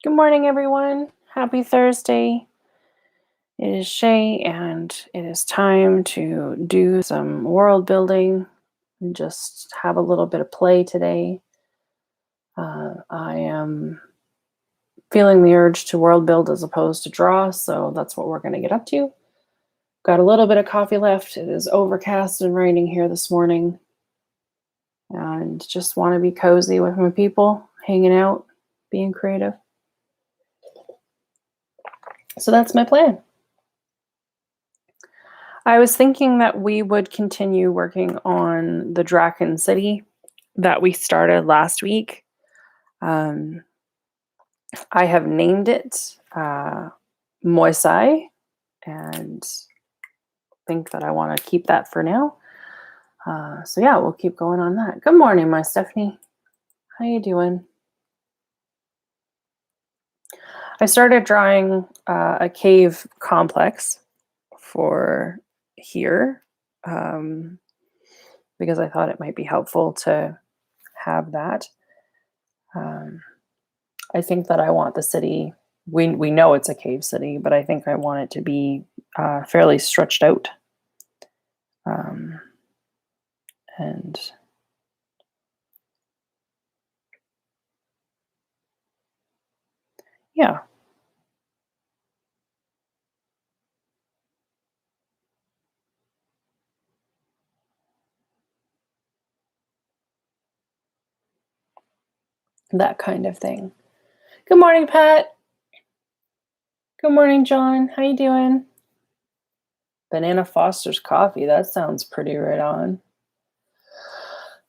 Good morning, everyone. Happy Thursday. It is Shay, and it is time to do some world building and just have a little bit of play today. I am feeling the urge to world build as opposed to draw, so that's what we're going to get up to. Got a little bit of coffee left. It is overcast and raining here this morning, and just want to be cozy with my people, hanging out, being creative. So that's my plan. I was thinking that we would continue working on the Drakkin city that we started last week. I have named it Moisei, and think that I want to keep that for now. So yeah, we'll keep going on that. Good morning, my Stephanie. How you doing? I started drawing a cave complex for here because I thought it might be helpful to have that. I think that I want the city. We know it's a cave city, but I think I want it to be fairly stretched out. And yeah. That kind of thing. Good morning, Pat. Good morning, John. How you doing? Banana Foster's coffee. That sounds pretty right on.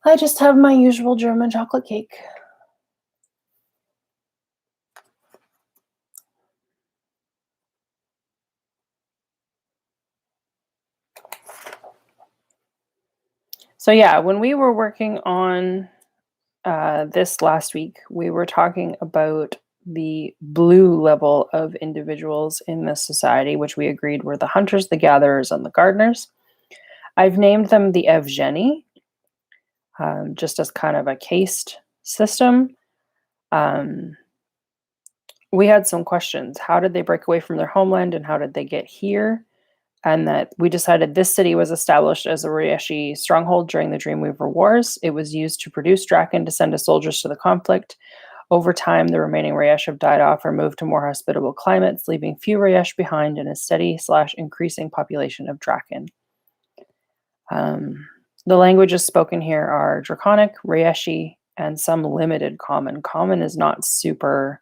I just have my usual German chocolate cake. So yeah, when we were working on this last week, we were talking about the blue level of individuals in this society, which we agreed were the hunters, the gatherers, and the gardeners. I've named them the Evgeny, just as kind of a cased system. We had some questions. How did they break away from their homeland, and how did they get here? And that we decided this city was established as a Reyeshi stronghold during the Dreamweaver Wars. It was used to produce Drakkin to send as soldiers to the conflict. Over time, the remaining Reyesh have died off or moved to more hospitable climates, leaving few Reyesh behind and a steady/increasing population of Drakkin. The languages spoken here are Draconic, Reyeshi, and some limited Common. Common is not super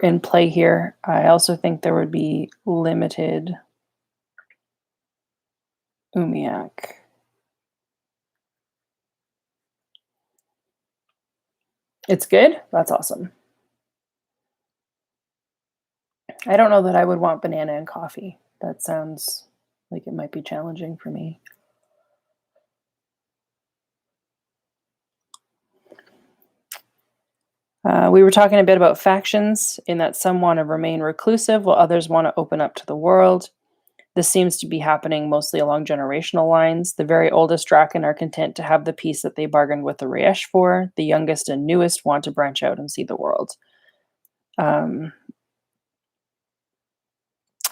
in play here. I also think there would be limited Umiak. It's good? That's awesome. I don't know that I would want banana and coffee. That sounds like it might be challenging for me. We were talking a bit about factions, in that some want to remain reclusive while others want to open up to the world. This seems to be happening mostly along generational lines. The very oldest Drakkin are content to have the peace that they bargained with the Reyesh for. The youngest and newest want to branch out and see the world. A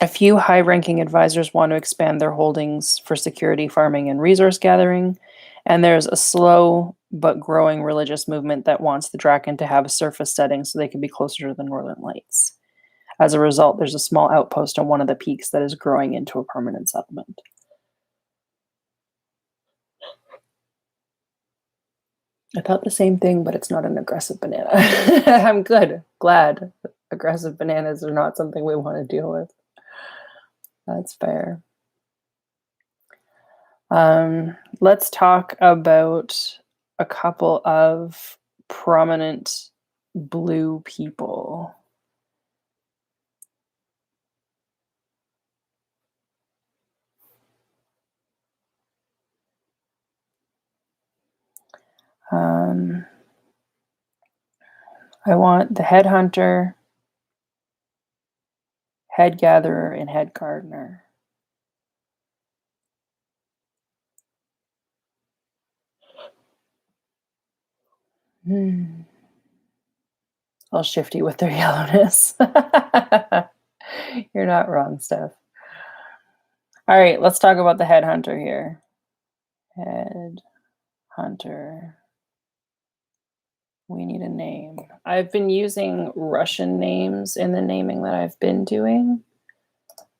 few high-ranking advisors want to expand their holdings for security, farming, and resource gathering. And there's a slow but growing religious movement that wants the Drakkin to have a surface setting so they can be closer to the northern lights. As a result, there's a small outpost on one of the peaks that is growing into a permanent settlement. I thought the same thing, but it's not an aggressive banana. I'm good. Glad. Aggressive bananas are not something we want to deal with. That's fair. Let's talk about a couple of prominent blue people. I want the head hunter, head gatherer, and head gardener. all shifty with their yellowness. You're not wrong, Steph. All right, let's talk about the headhunter here. Headhunter. We need a name. I've been using Russian names in the naming that I've been doing.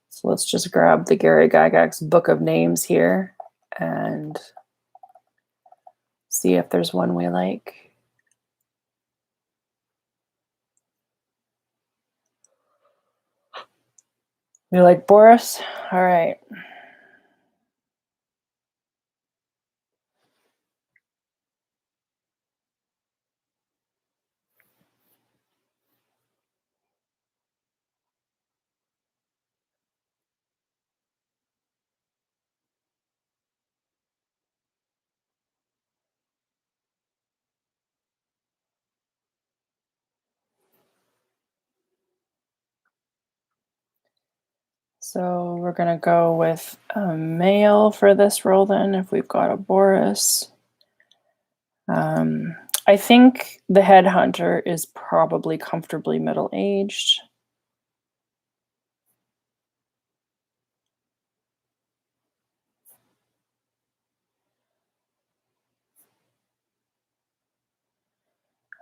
So let's just grab the Gary Gygax book of names here and see if there's one we like. You like Boris? All right. So we're going to go with a male for this role then, if we've got a Boris. I think the headhunter is probably comfortably middle-aged.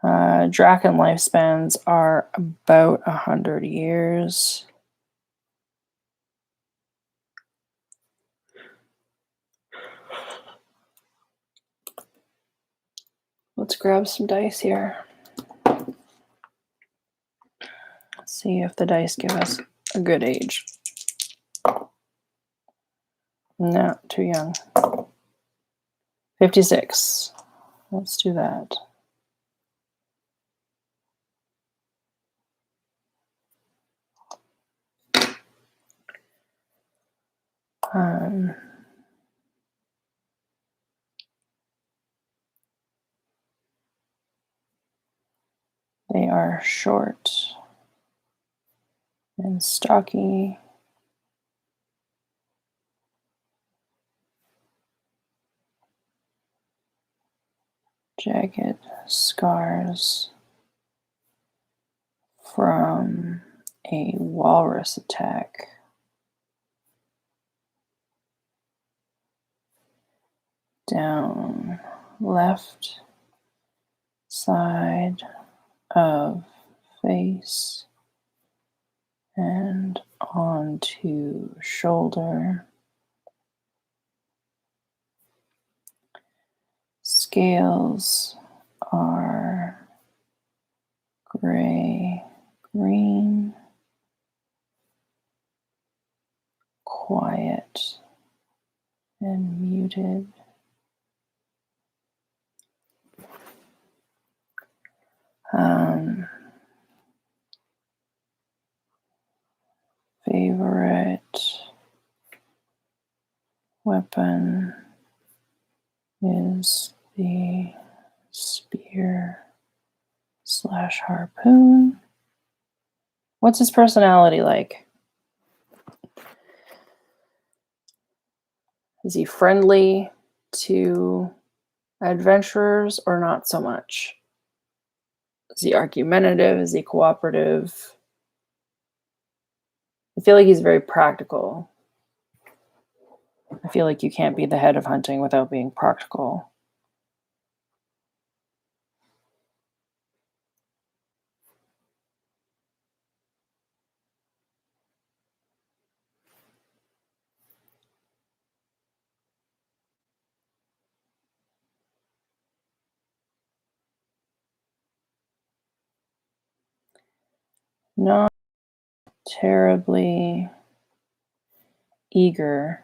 Drakkin lifespans are about 100 years. Let's grab some dice here. Let's see if the dice give us a good age. No, too young. 56. Let's do that. They are short and stocky. Jagged scars from a walrus attack. Down left side of face and onto shoulder. Scales are gray, green, quiet and muted. Favorite weapon is the spear / harpoon. What's his personality like? Is he friendly to adventurers or not so much? Is he argumentative? Is he cooperative? I feel like he's very practical. I feel like you can't be the head of hunting without being practical. Not terribly eager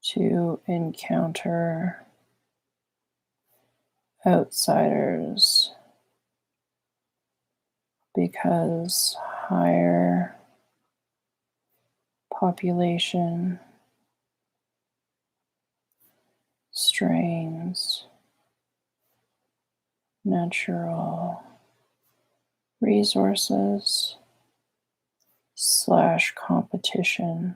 to encounter outsiders because higher population strains, natural resources / competition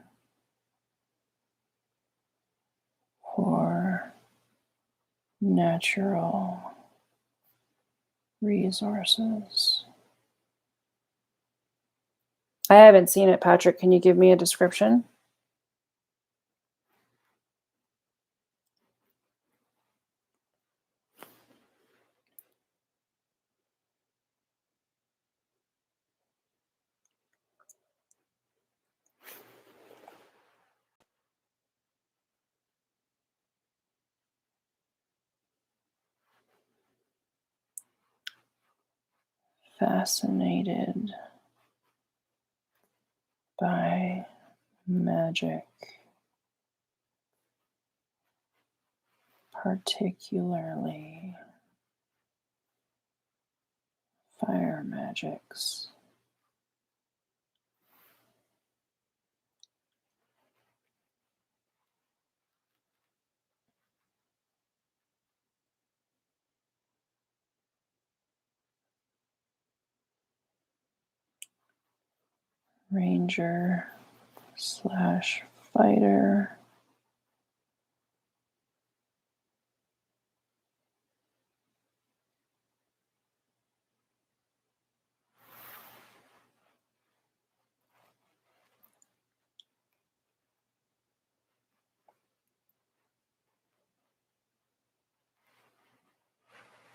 for natural Resources. I haven't seen it, Patrick. Can you give me a description? Fascinated by magic, particularly fire magics. Ranger / fighter.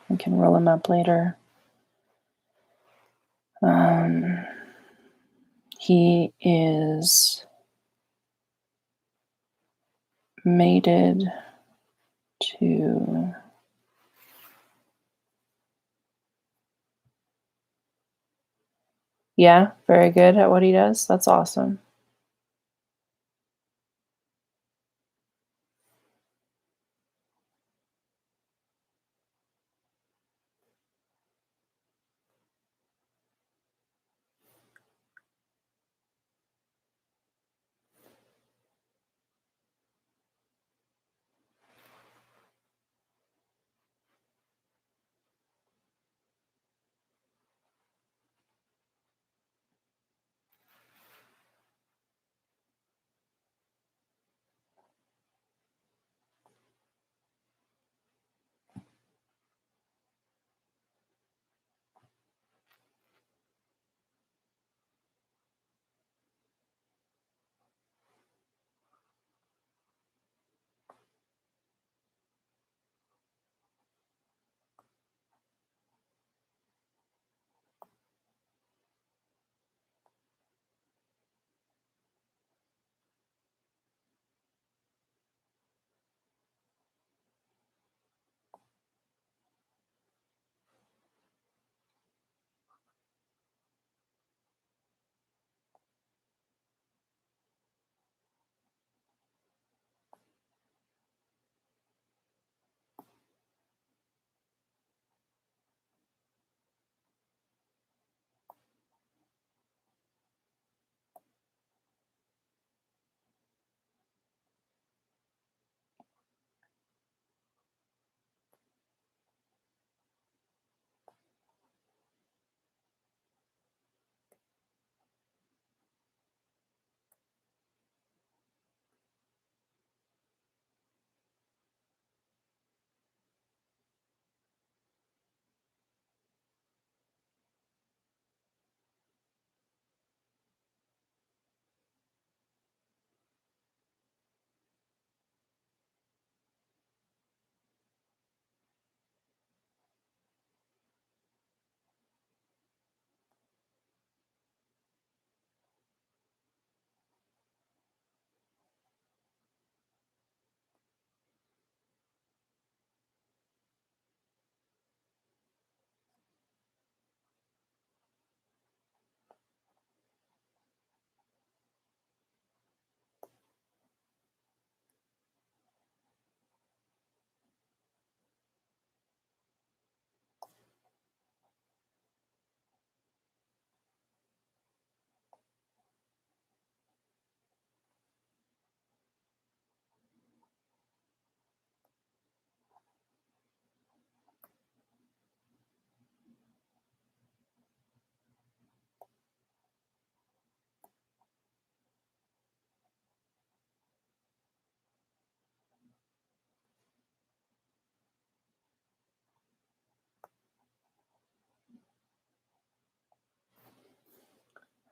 We can roll him up later. He is mated to very good at what he does. That's awesome.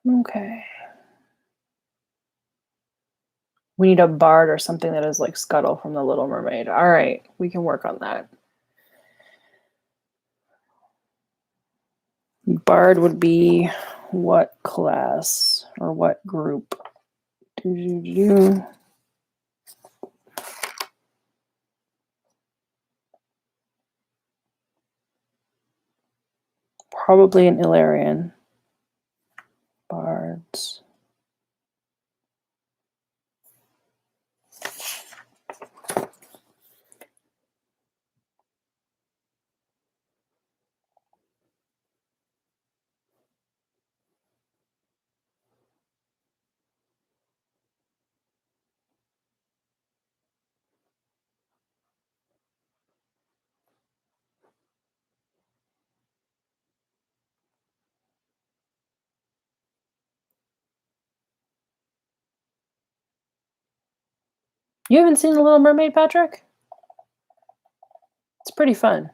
Okay. We need a bard or something that is like Scuttle from The Little Mermaid. All right, we can work on that. Bard would be what class or what group? Probably an Illyrian. Bards. You haven't seen The Little Mermaid, Patrick? It's pretty fun.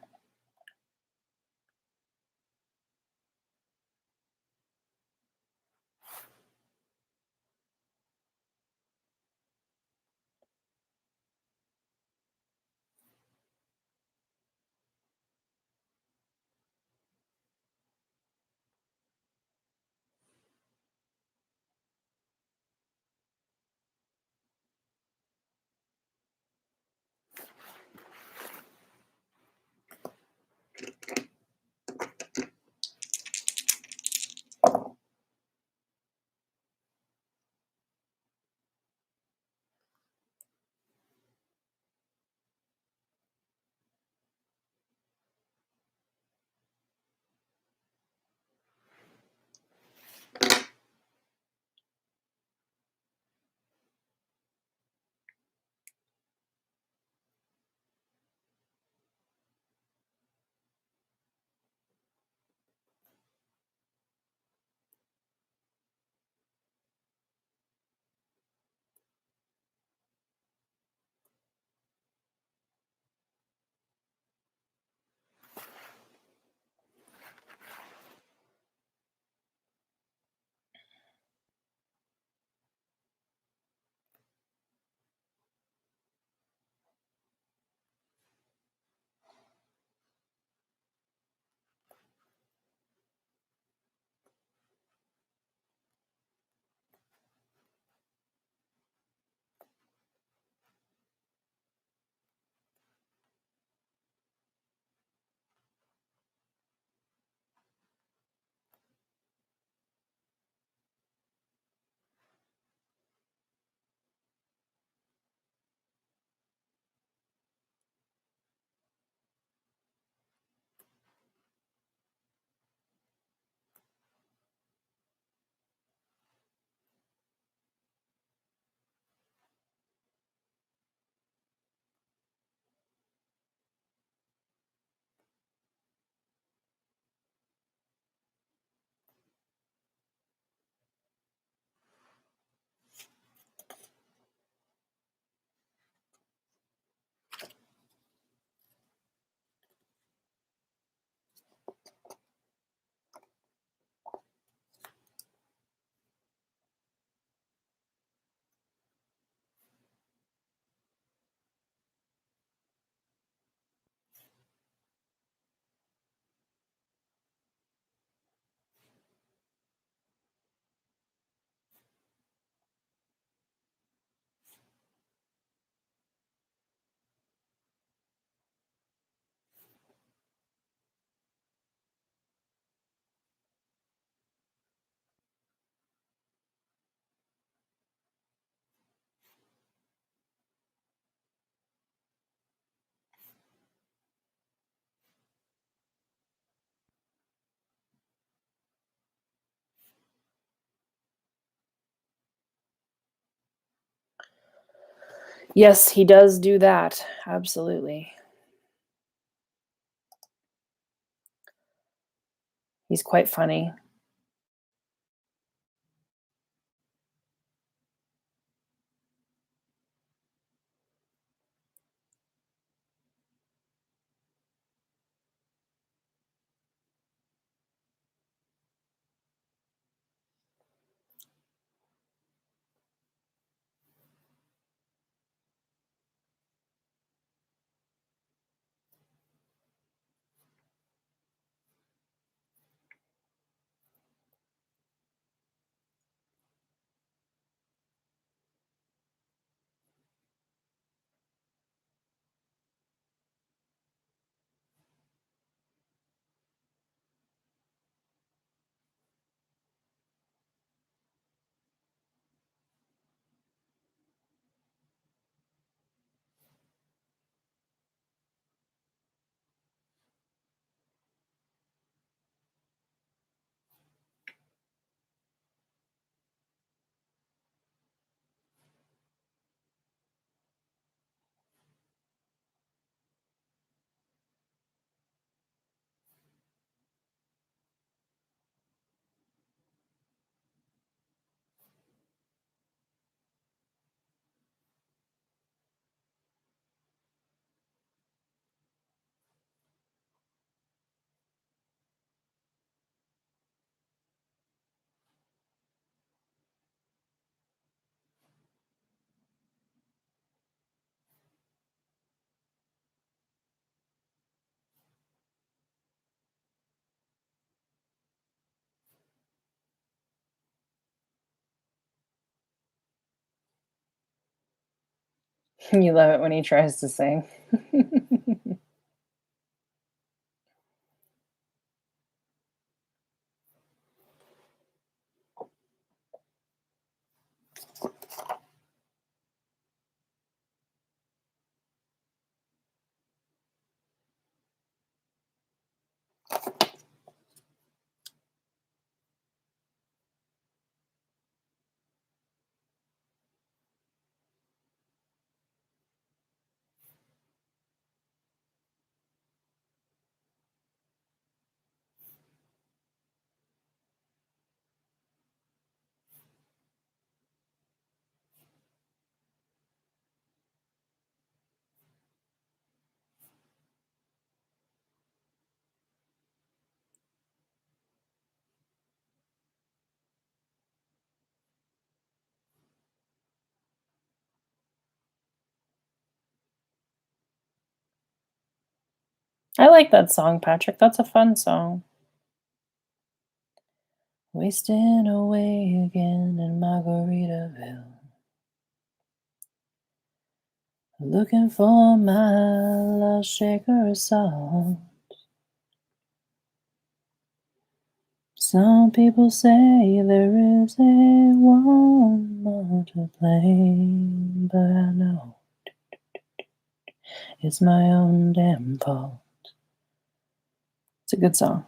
Yes, he does do that. Absolutely. He's quite funny. You love it when he tries to sing. I like that song, Patrick. That's a fun song. Wasting away again in Margaritaville. Looking for my lost shaker of salt. Some people say there is a one more to blame, but I know it's my own damn fault. It's a good song.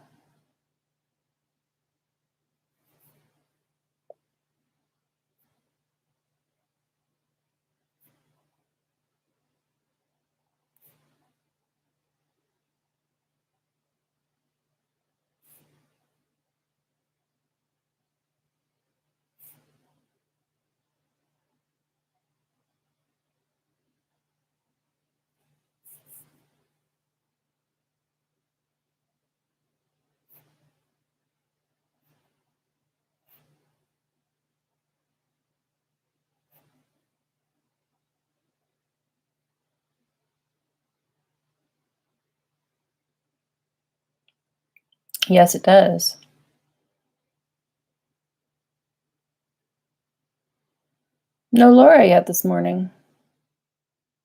Yes, it does. No Laura yet this morning.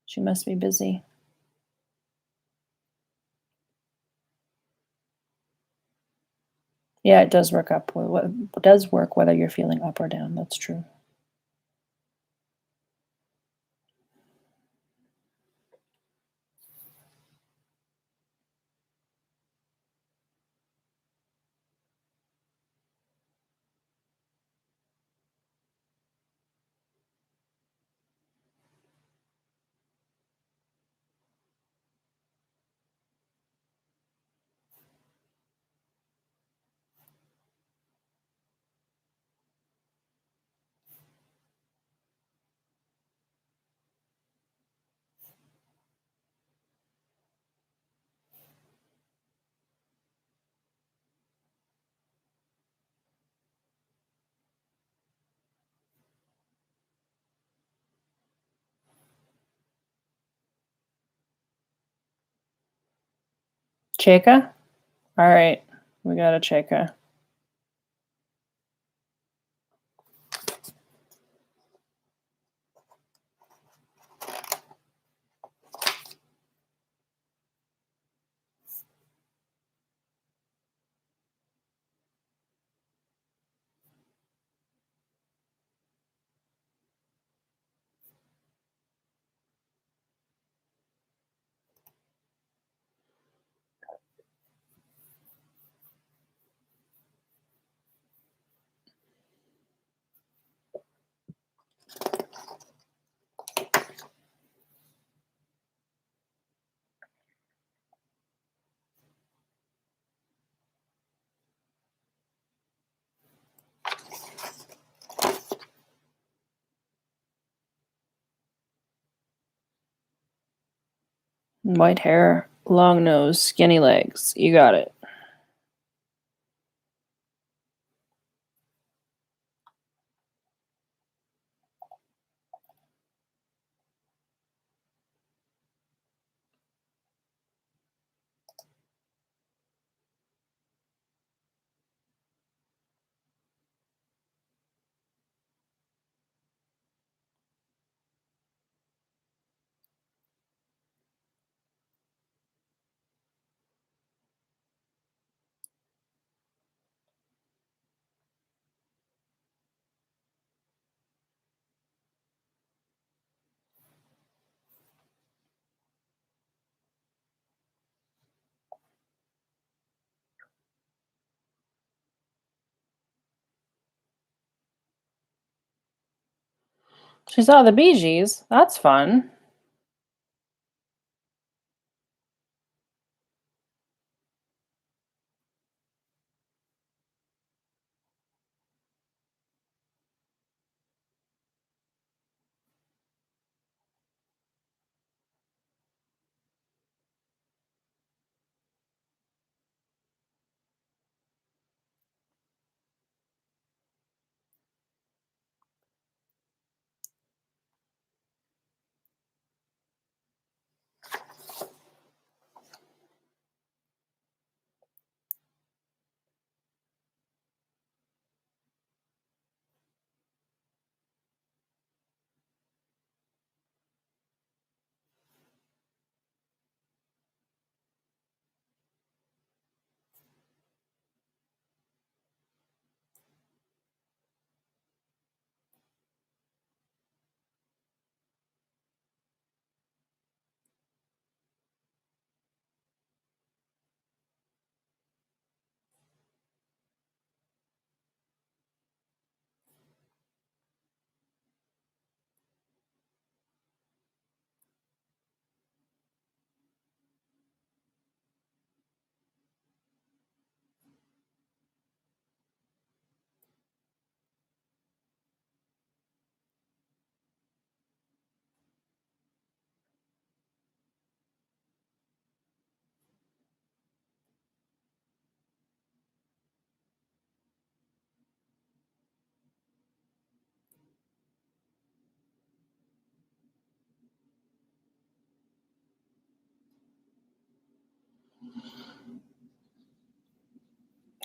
She must be busy. Yeah, it does work up. It does work whether you're feeling up or down. That's true. Cheka? All right, we got a Cheka. White hair, long nose, skinny legs. You got it. She saw the Bee Gees. That's fun.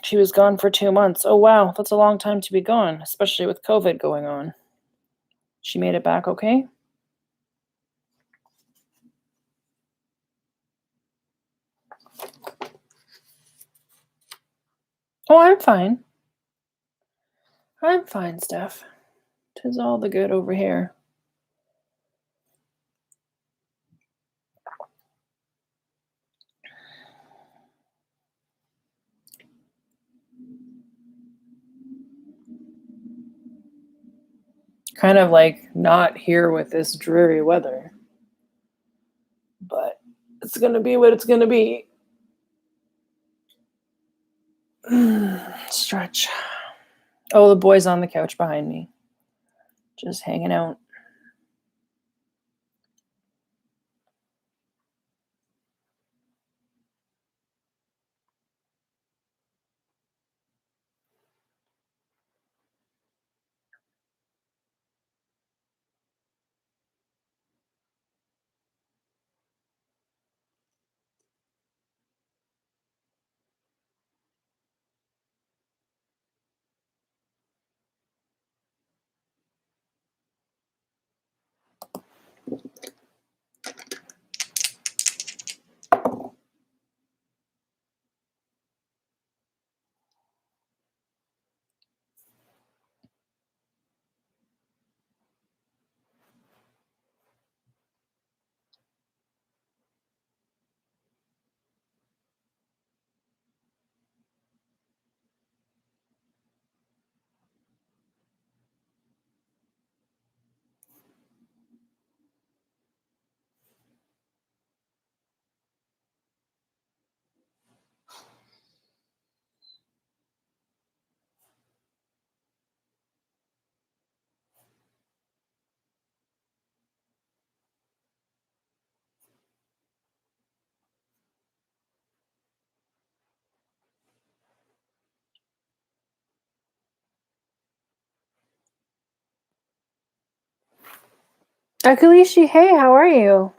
She was gone for 2 months. Oh, wow. That's a long time to be gone, especially with COVID going on. She made it back okay? Oh, I'm fine. I'm fine, Steph. 'Tis all the good over here. Kind of like not here with this dreary weather. But it's gonna be what it's gonna be. Stretch. Oh, the boy's on the couch behind me. Just hanging out. Akalishi, hey, how are you?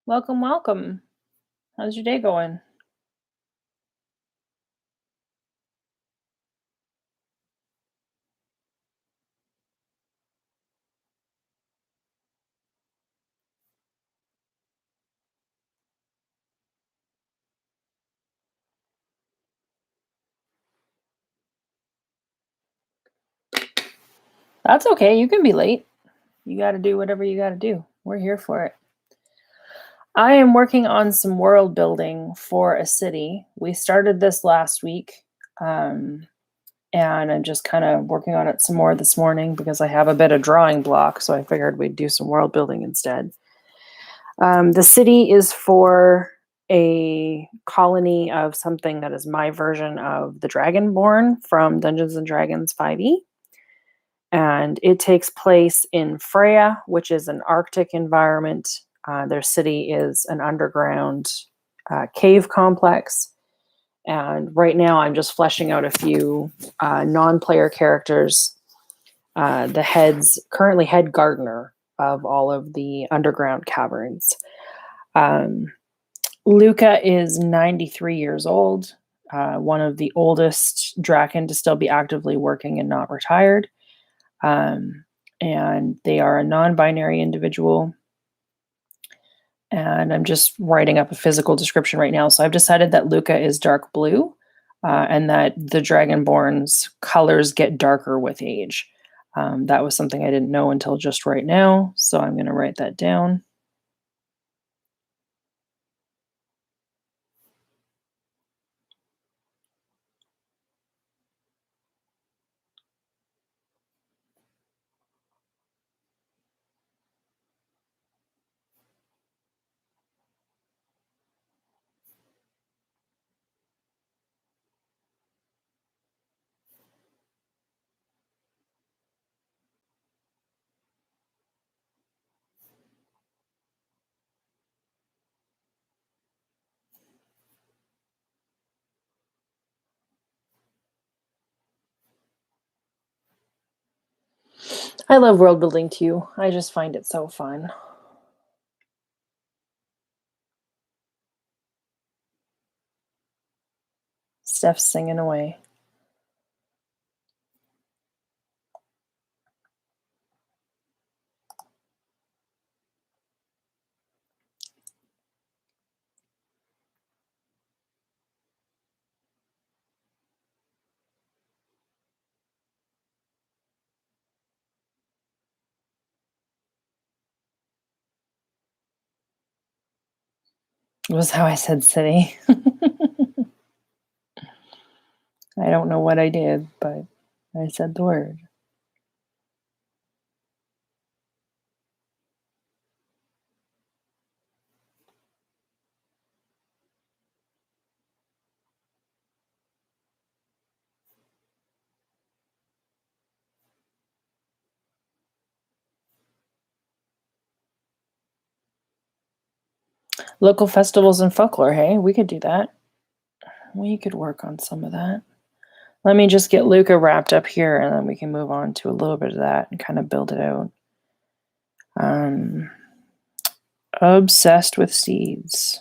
Welcome, welcome. How's your day going? That's okay. You can be late. You got to do whatever you got to do. We're here for it. I am working on some world building for a city. We started this last week. and I'm just kind of working on it some more this morning because I have a bit of drawing block, so I figured we'd do some world building instead. The city is for a colony of something that is my version of the Dragonborn from Dungeons and Dragons 5e. And it takes place in Freya, which is an Arctic environment. Their city is an underground cave complex. And right now I'm just fleshing out a few non-player characters. The currently head gardener of all of the underground caverns. Luca is 93 years old, one of the oldest Drakkin to still be actively working and not retired. And they are a non-binary individual. And I'm just writing up a physical description right now. So I've decided that Luca is dark blue, and that the Dragonborn's colors get darker with age. That was something I didn't know until just right now, so I'm going to write that down. I love world building too. I just find it so fun. Steph's singing away. Was how I said city. I don't know what I did, but I said the word. Local festivals and folklore, hey? We could do that. We could work on some of that. Let me just get Luca wrapped up here, and then we can move on to a little bit of that and kind of build it out. Obsessed with seeds.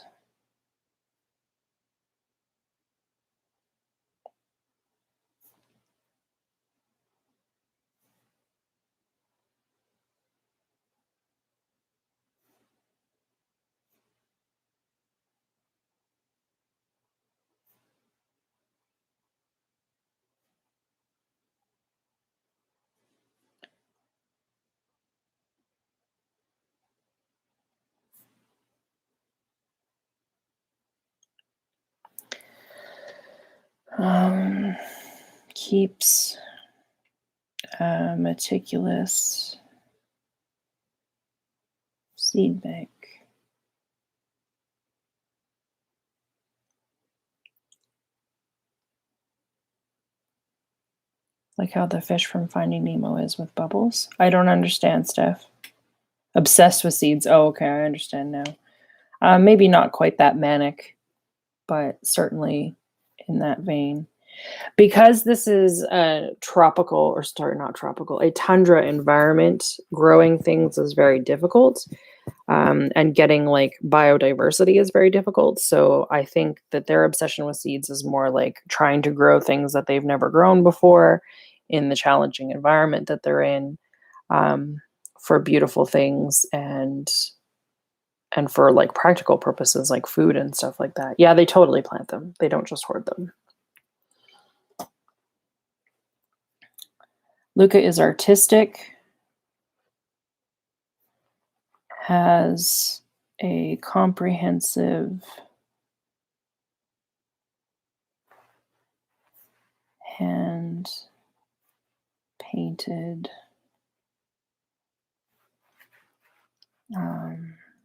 Keeps a meticulous seed bank. Like how the fish from Finding Nemo is with bubbles. I don't understand, Steph. Obsessed with seeds. Oh, okay, I understand now. Maybe not quite that manic, but certainly in that vein. Because this is a a tundra environment, growing things is very difficult. And getting like biodiversity is very difficult. So I think that their obsession with seeds is more like trying to grow things that they've never grown before in the challenging environment that they're in, for beautiful things and for like practical purposes like food and stuff like that. Yeah, they totally plant them. They don't just hoard them. Luca is artistic, has a comprehensive hand painted,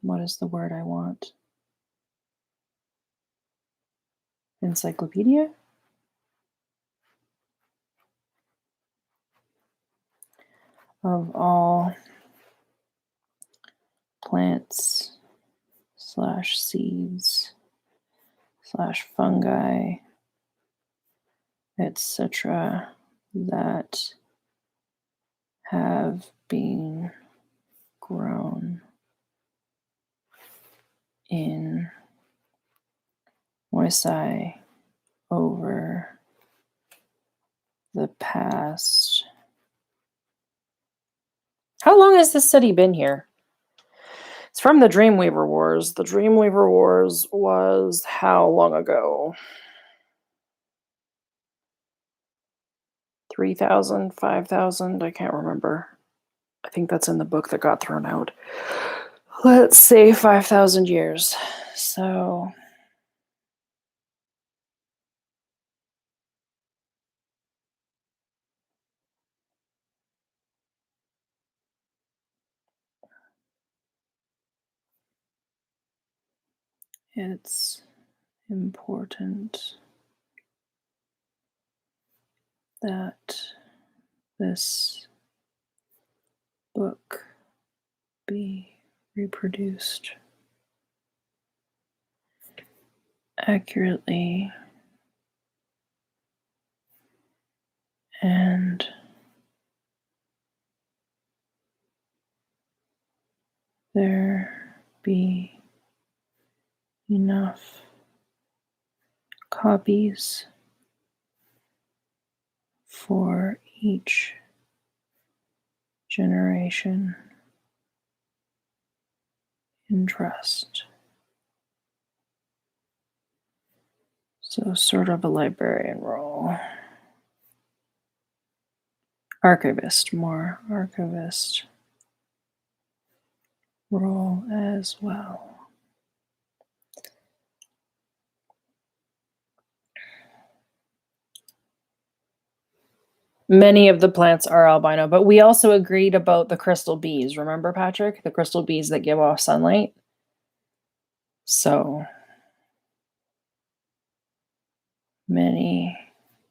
what is the word I want? Encyclopedia? Of all plants / seeds / fungi, etc., that have been grown in Moisei over the past. How long has this city been here? It's from the Dreamweaver Wars. The Dreamweaver Wars was how long ago? 3,000, 5,000? I can't remember. I think that's in the book that got thrown out. Let's say 5,000 years. So it's important that this book be reproduced accurately and there be enough copies for each generation in trust. So sort of a librarian role. Archivist, more archivist role as well. Many of the plants are albino, but we also agreed about the crystal bees. Remember, Patrick? The crystal bees that give off sunlight? So many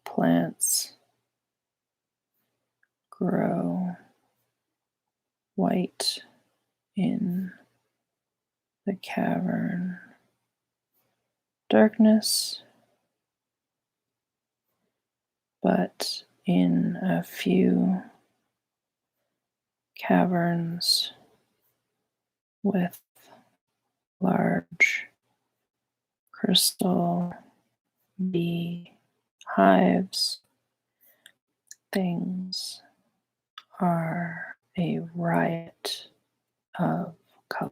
plants grow white in the cavern darkness, but in a few caverns with large crystal bee hives, things are a riot of color.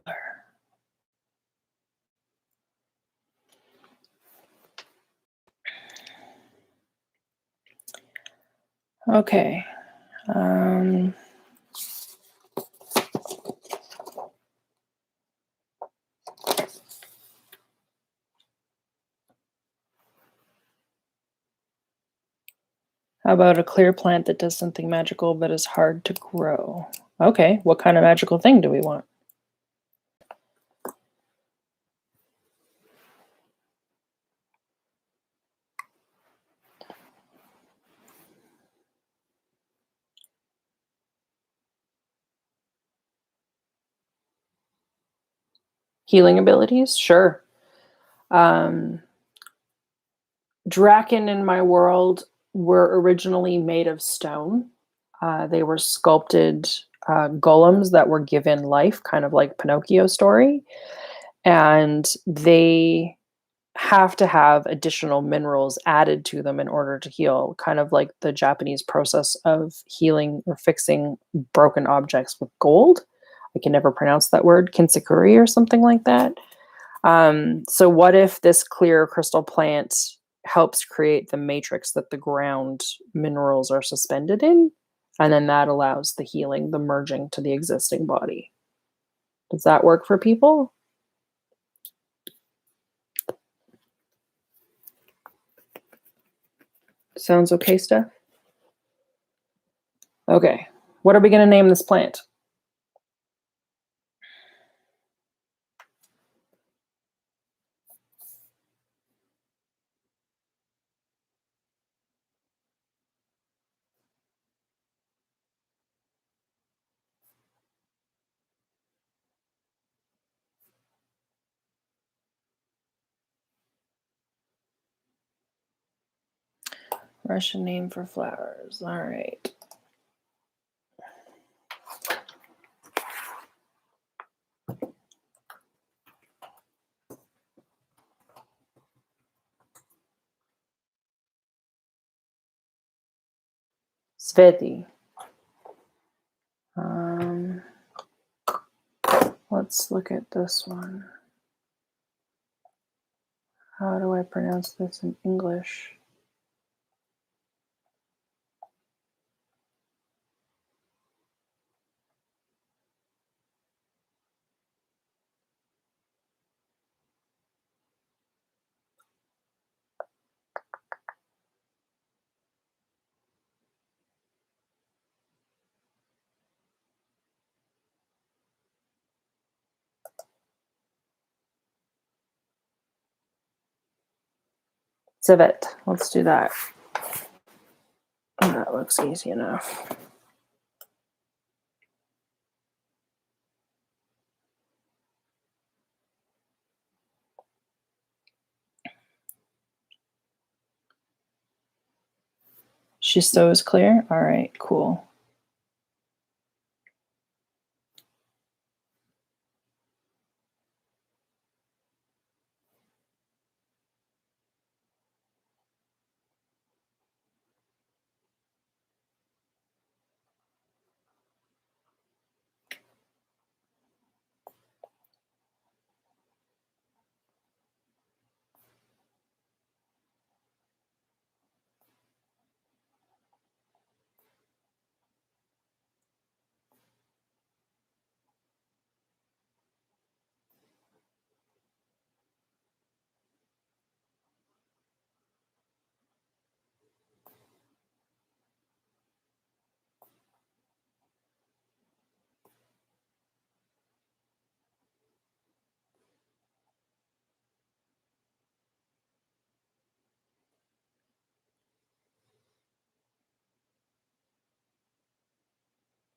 Okay. How about a clear plant that does something magical but is hard to grow? Okay, what kind of magical thing do we want? Healing abilities? Sure. Drakkin in my world were originally made of stone. They were sculpted golems that were given life, kind of like Pinocchio's story. And they have to have additional minerals added to them in order to heal, kind of like the Japanese process of healing or fixing broken objects with gold. I can never pronounce that word, kinsakuri or something like that. So what if this clear crystal plant helps create the matrix that the ground minerals are suspended in? And then that allows the healing, the merging to the existing body. Does that work for people? Sounds okay, Steph? Okay. What are we going to name this plant? Russian name for flowers. All right. Sveti. Let's look at this one. How do I pronounce this in English? Civet. Let's do that. That looks easy enough. She sews clear? All right, cool.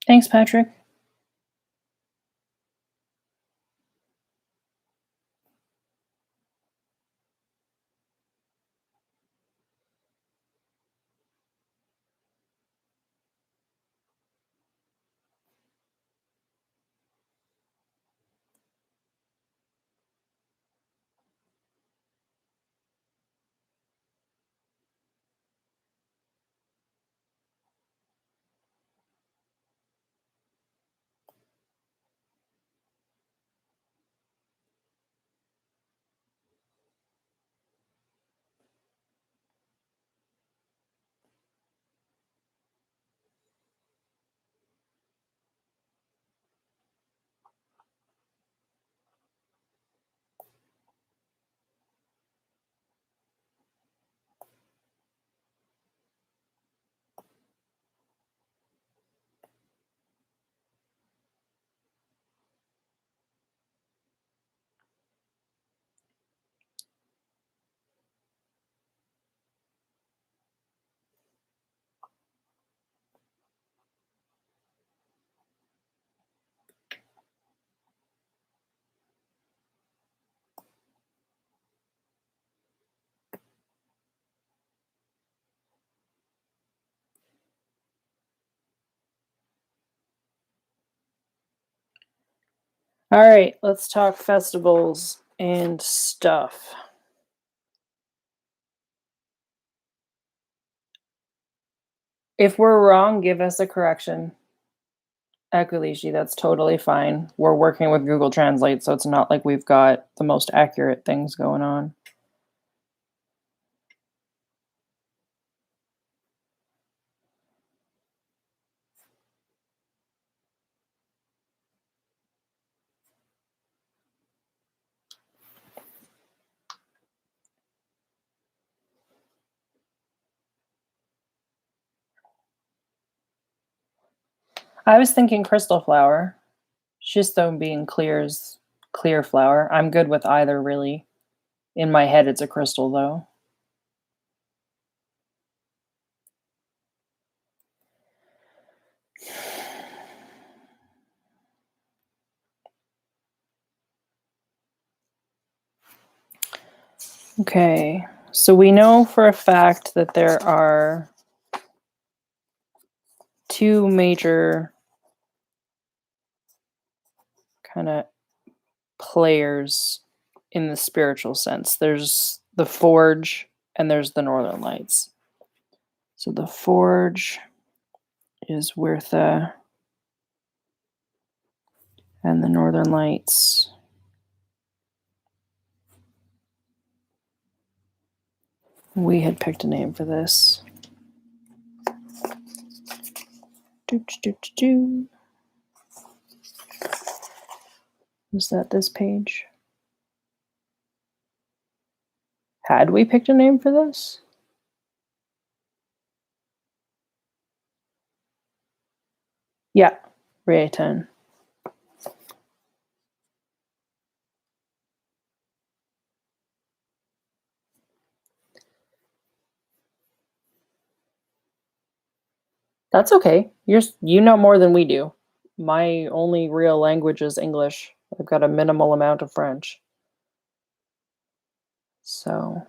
Thanks, Patrick. All right, let's talk festivals and stuff. If we're wrong, give us a correction. Ekulishi, that's totally fine. We're working with Google Translate, so it's not like we've got the most accurate things going on. I was thinking crystal flower. Schisto being clear flower. I'm good with either, really. In my head, it's a crystal, though. Okay, so we know for a fact that there are two major kind of players in the spiritual sense. There's the Forge and there's the Northern Lights. So the Forge is Wirtha, and the Northern Lights we had picked a name for this. Is that this page? Had we picked a name for this? Yeah, Rayton. That's okay. You know more than we do. My only real language is English. I've got a minimal amount of French. So,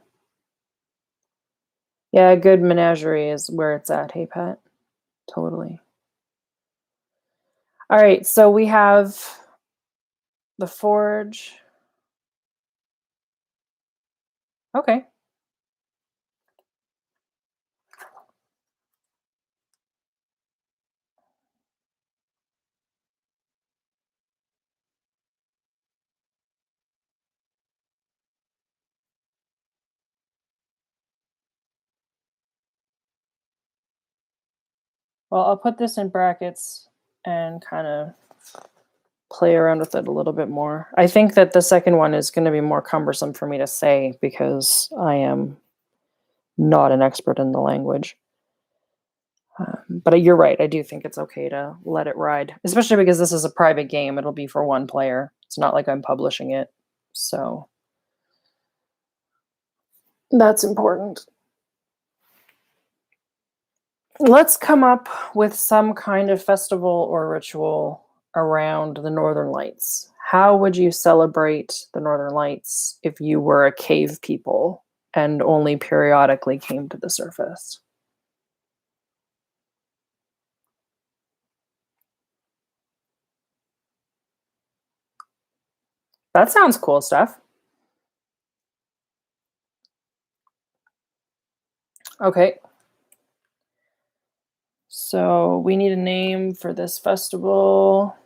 yeah, a good menagerie is where it's at. Hey, Pat. Totally. All right, so we have the Forge. Okay. Well, I'll put this in brackets and kind of play around with it a little bit more. I think that the second one is going to be more cumbersome for me to say because I am not an expert in the language. But you're right. I do think it's okay to let it ride, especially because this is a private game. It'll be for one player. It's not like I'm publishing it. So that's important. Let's come up with some kind of festival or ritual around the Northern Lights. How would you celebrate the Northern Lights if you were a cave people and only periodically came to the surface? That sounds cool stuff. Okay. So we need a name for this festival.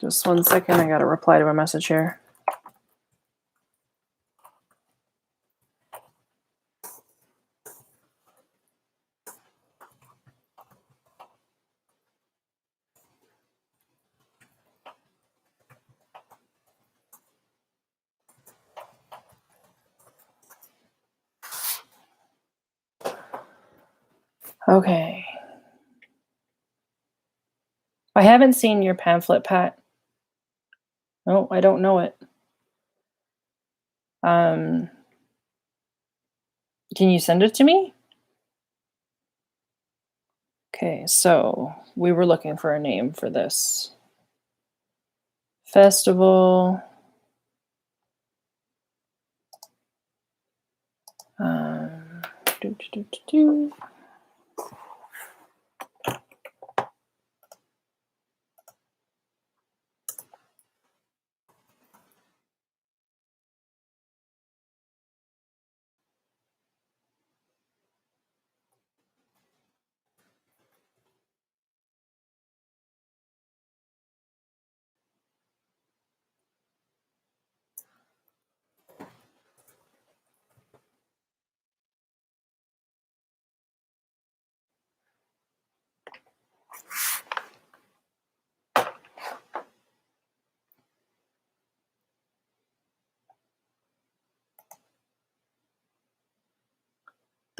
Just 1 second. I got to reply to a message here. Okay. I haven't seen your pamphlet, Pat. No, I don't know it. Can you send it to me? Okay, so we were looking for a name for this festival. Um, do, do, do, do.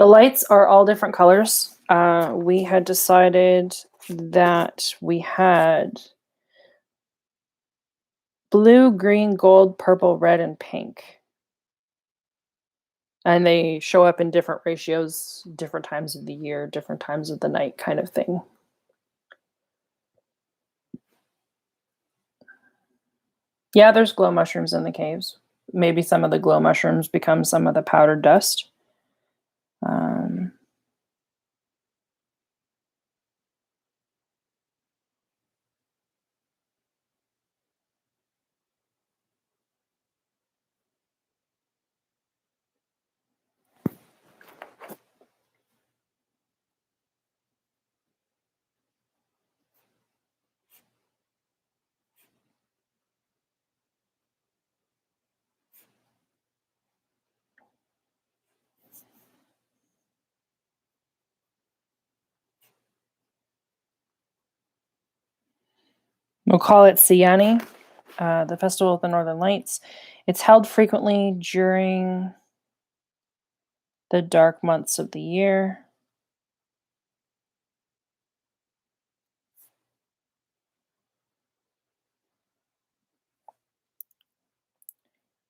The lights are all different colors. We had decided that we had blue, green, gold, purple, red, and pink. And they show up in different ratios, different times of the year, different times of the night kind of thing. Yeah, there's glow mushrooms in the caves. Maybe some of the glow mushrooms become some of the powdered dust. We'll call it Siani, the Festival of the Northern Lights. It's held frequently during the dark months of the year.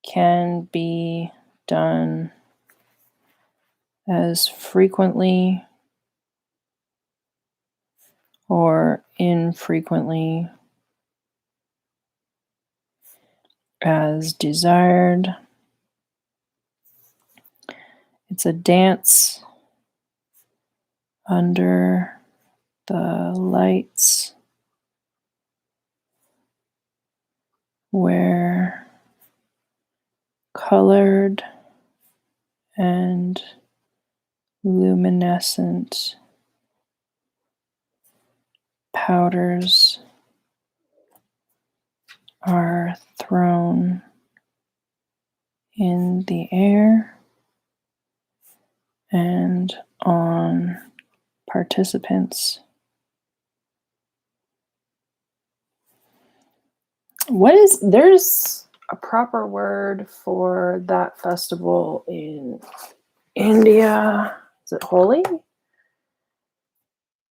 Can be done as frequently or infrequently as desired. It's a dance under the lights where colored and luminescent powders are thrown in the air and on participants. There's a proper word for that festival in India. Is it Holi?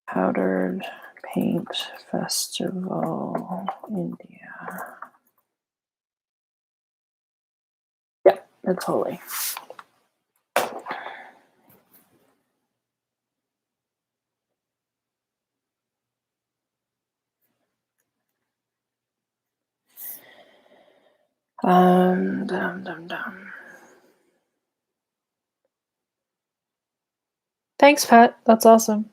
Powdered Paint Festival, India. Yeah, it's Holi. Thanks, Pat. That's awesome.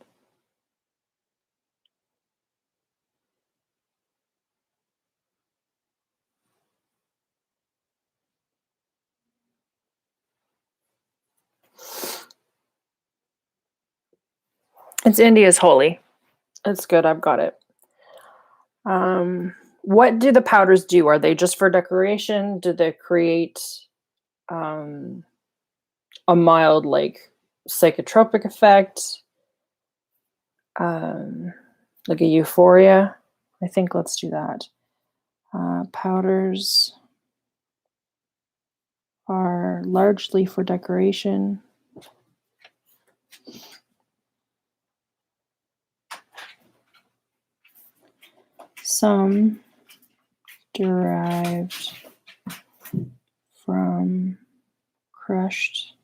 It's India's Holi. It's good. I've got it. What do the powders do? Are they just for decoration? Do they create a mild, like, psychotropic effect? Like a euphoria? I think let's do that. Powders are largely for decoration. Some derived from crushed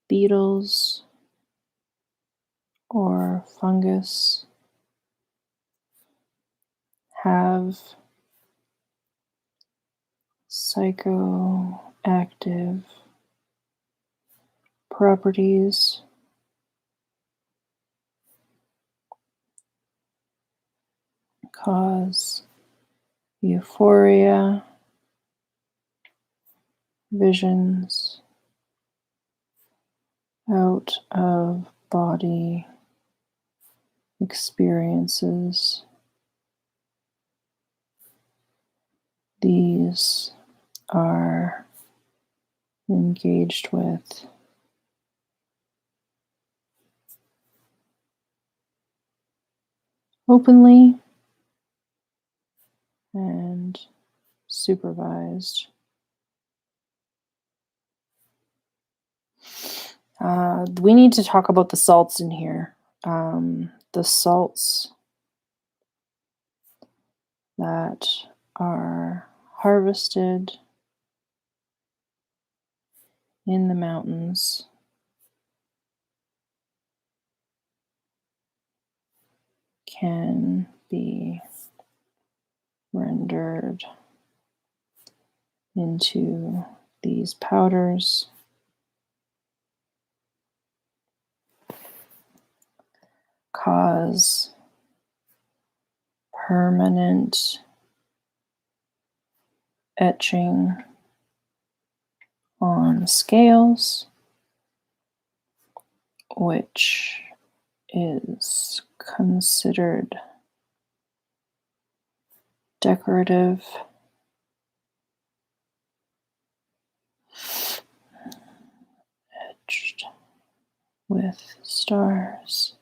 beetles or fungus have psychoactive properties cause euphoria, visions, out of body experiences. These are engaged with openly and supervised. We need to talk about the salts in here. The salts that are harvested in the mountains can be rendered into these powders cause permanent etching on scales, which is considered decorative etched with stars.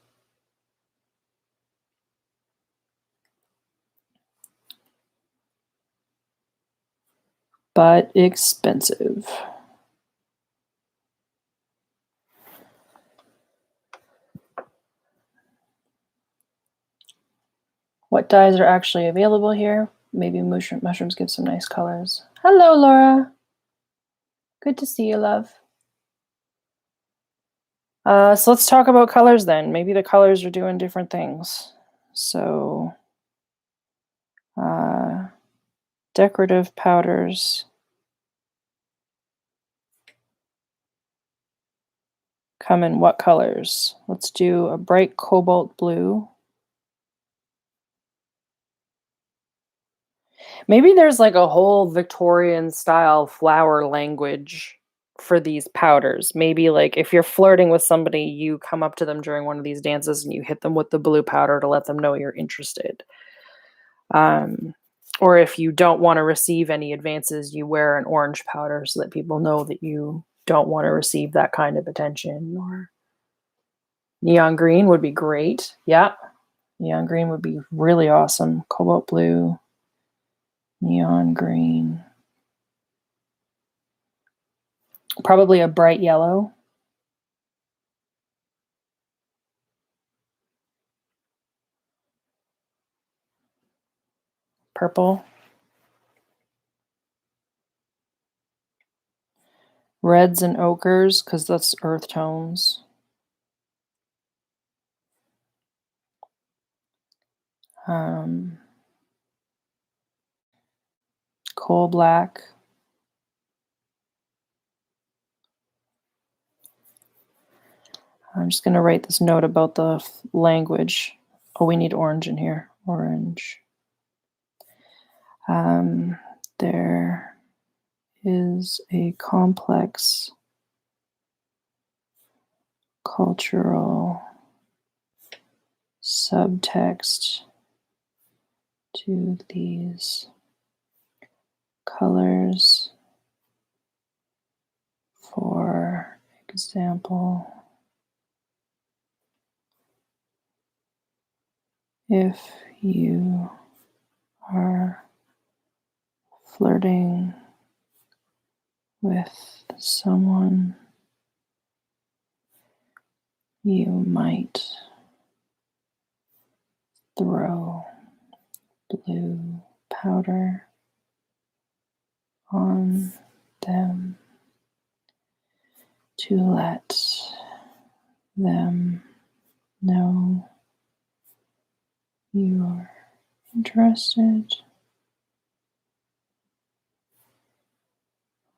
But expensive. What dyes are actually available here? Maybe mushrooms give some nice colors. Hello, Laura. Good to see you, love. So let's talk about colors then. Maybe the colors are doing different things. So, decorative powders come in what colors? Let's do a bright cobalt blue. Maybe there's like a whole Victorian style flower language for these powders. Maybe like if you're flirting with somebody, you come up to them during one of these dances and you hit them with the blue powder to let them know you're interested. Or if you don't want to receive any advances, you wear an orange powder so that people know that you don't want to receive that kind of attention. Or neon green would be great. Yeah, neon green would be really awesome. Cobalt blue, neon green. Probably a bright yellow. Purple. Reds and ochres, because that's earth tones. Coal black. I'm just going to write this note about the language. Oh, we need orange in here. Orange. There is a complex cultural subtext to these colors. For example, if you are flirting with someone, you might throw blue powder on them to let them know you're interested.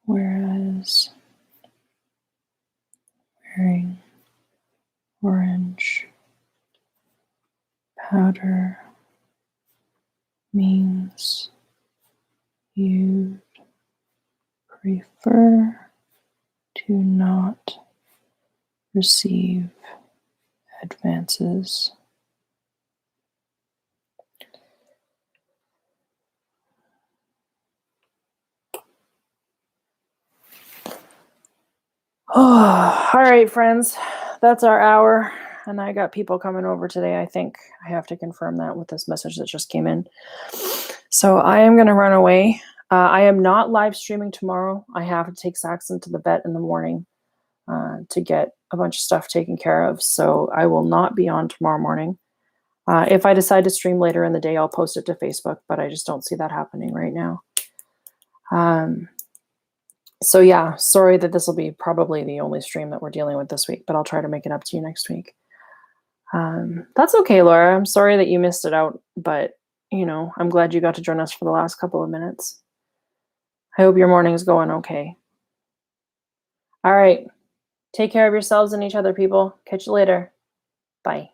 Whereas wearing orange powder means you prefer to not receive advances. Oh, all right, friends. That's our hour. And I got people coming over today. I think I have to confirm that with this message that just came in. So I am going to run away. I am not live streaming tomorrow. I have to take Saxon to the vet in the morning to get a bunch of stuff taken care of, so I will not be on tomorrow morning. If I decide to stream later in the day, I'll post it to Facebook, but I just don't see that happening right now. So yeah, sorry that this will be probably the only stream that we're dealing with this week, but I'll try to make it up to you next week. That's okay, Laura. I'm sorry that you missed it out, but I'm glad you got to join us for the last couple of minutes. I hope your morning's going okay. All right. Take care of yourselves and each other, people. Catch you later. Bye.